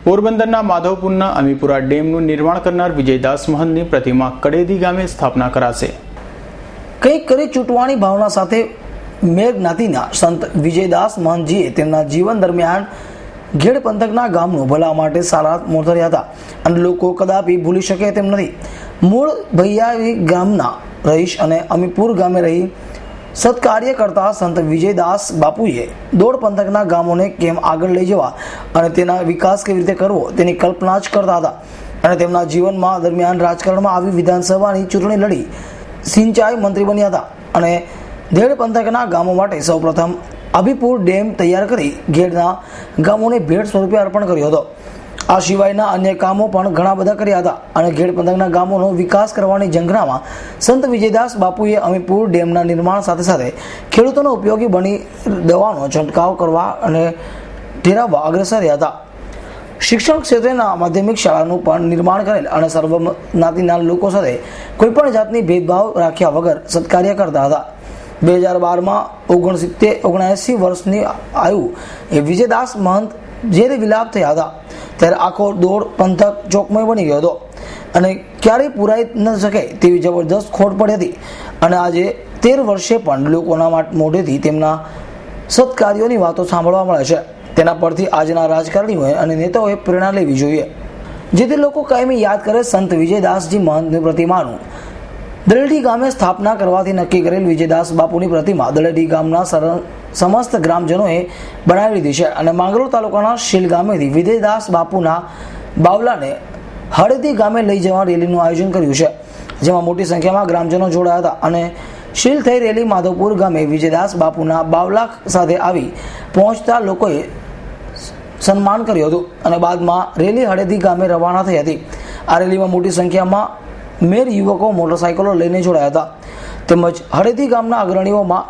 પોરબંદરના માધવપુરના અમીપુરા ડેમનું નિર્માણ કરનાર વિજયદાસ મહંતની પ્રતિમા કડેદી ગામે સ્થાપના કરાશે। કંઈક કરી ચૂંટવાની ભાવના સાથે મેર જ્ઞાતિના સંત વિજયદાસ મહંતજીએ તેમના જીવન દરમિયાન ઘેડ પંથકના ગામનો ભલા માટે સારા મોથર્યા હતા અને લોકો કદાપી ભૂલી શકે તેમ નથી। મૂળ ભૈયાવી ગામના રહીશ અને અમીપુર ગામે રહી સત્કાર્ય કરતા સંત વિજયદાસ બાપુએ દોડ પંથકના ગામોને કેમ આગળ લઈ જવા અને તેના વિકાસ કેવી રીતે કરવો તેની કલ્પના જ કરતા હતા અને તેમના જીવનમાં દરમિયાન રાજકારણમાં આવી વિધાનસભાની ચૂંટણી લડી સિંચાઈ મંત્રી બન્યા હતા અને ઘેડ પંથકના ગામો માટે સૌપ્રથમ અભીપુર ડેમ તૈયાર કરી ઘેડના ગામોને ભેટ સ્વરૂપે અર્પણ કર્યો હતો। આ સિવાયના અન્ય કામો પણ ઘણા બધા કર્યા હતા અને ઘેડ પંથકના ગામોનો વિકાસ કરવાની ઝંખનામાં સંત વિજયદાસ બાપુએ અમીપુર ડેમના નિર્માણ સાથે સાથે ખેડૂતોનો ઉપયોગી બની દવાનો છંટકાવ કરવા અને ઠેરવવા અગ્રસર રહ્યા હતા। શિક્ષણ ક્ષેત્રના માધ્યમિક શાળાનું પણ નિર્માણ કરેલ અને સર્વ જ્ઞાતિના લોકો સાથે કોઈપણ જાતની ભેદભાવ રાખ્યા વગર સત્કાર્ય કરતા હતા। 2012માં 79 વર્ષની આયુ એ વિજયદાસ મહંત જ્યારે વિલાપ થયા હતા ત્યારે આખો દોડ પંથક ચોકમય બની ગયો હતો અને ક્યારેય પૂરાઈ ન શકે તેવી જબરદસ્ત ખોટ પડી હતી અને આજે 13 વર્ષે પણ લોકોના મોઢેથી તેમના સત્કાર્યોની વાતો સાંભળવા મળે છે। તેના પરથી આજના રાજકારણીઓએ અને નેતાઓએ પ્રેરણા લેવી જોઈએ જેથી લોકો કાયમી યાદ કરે સંત વિજયદાસજી મહંતની પ્રતિમાનું દલેડી ગામે સ્થાપના કરવાથી નક્કી કરેલ વિજયદાસ બાપુની પ્રતિમા દલેડી ગામના સમસ્ત ગ્રામજનોએ બનાવી લીધી છે અને માંગરોળ તાલુકાના શીલ ગામેથી વિજયદાસ બાપુના બાવલાને હળદી ગામે લઈ જવા રેલીનું આયોજન કર્યું છે જેમાં મોટી સંખ્યામાં ગ્રામજનો જોડાયા હતા અને શીલ થઈ રેલી માધવપુર ગામે વિજયદાસ બાપુના બાવલા સાથે આવી પહોંચતા લોકોએ સન્માન કર્યું હતું અને બાદમાં રેલી હળદી ગામે રવાના થઈ હતી। આ રેલીમાં મોટી સંખ્યામાં મેર યુવકો મોટરસાઇકલો લઈને જોડાયા હતા તેમજ હળદી ગામના અગ્રણીઓમાં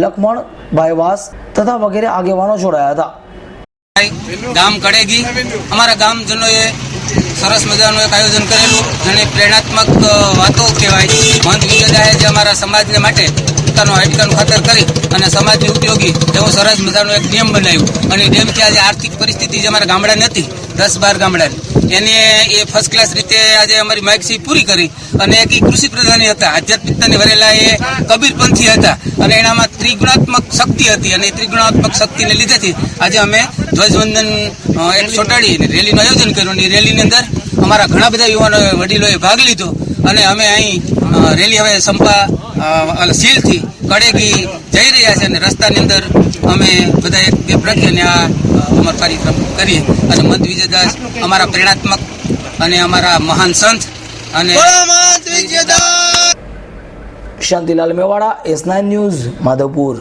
લખમણ ભાઈવાસ તથા વગેરે આગેવાનો જોડાયા હતા। ગામ કડેગી અમારા ગામજનોએ સરસ મજાનું એક આયોજન કરેલું જેને પ્રેરણાત્મક વાતો કહેવાય। મહંત વિજયદાસે જે અમારા સમાજને માટે પોતાનું હાડકાનું ખાતર કરી અને સમાજને ઉપયોગી એવું સરસ મજાનું એક ડેમ બનાવ્યું અને ડેમથી આજે આર્થિક પરિસ્થિતિ જે અમારા ગામડાની હતી 10-12 ગામડાની એને એ ફર્સ્ટ ક્લાસ રીતે આજે અમારી માગસી પૂરી કરી અને એક કૃષિ પ્રધાની હતા આધ્યાત્મિકતાની વરેલા એ કબીરપંથી હતા અને એનામાં ત્રિગુણાત્મક શક્તિ હતી અને એ ત્રિગુણાત્મક શક્તિને લીધેથી આજે અમે ધ્વજવંદન એક ચોંટાડી રેલીનું આયોજન કર્યું અને રેલીની અંદર અમારા ઘણા બધા યુવાનો વડીલોએ ભાગ લીધો અને અમે અહીં રેલી હવે સંપા સીલથી કડેગી જઈ રહ્યા છે અને રસ્તાની અંદર અમે બધા એક ગેપ રાખીને આ અમારો કાર્યક્રમ કરીએ અને મહંત વિજયદાસ અમારા પ્રેરણાત્મક અને અમારા મહાન સંત અને શાંતિલાલ મેવાડા, S9 ન્યૂઝ, માધવપુર।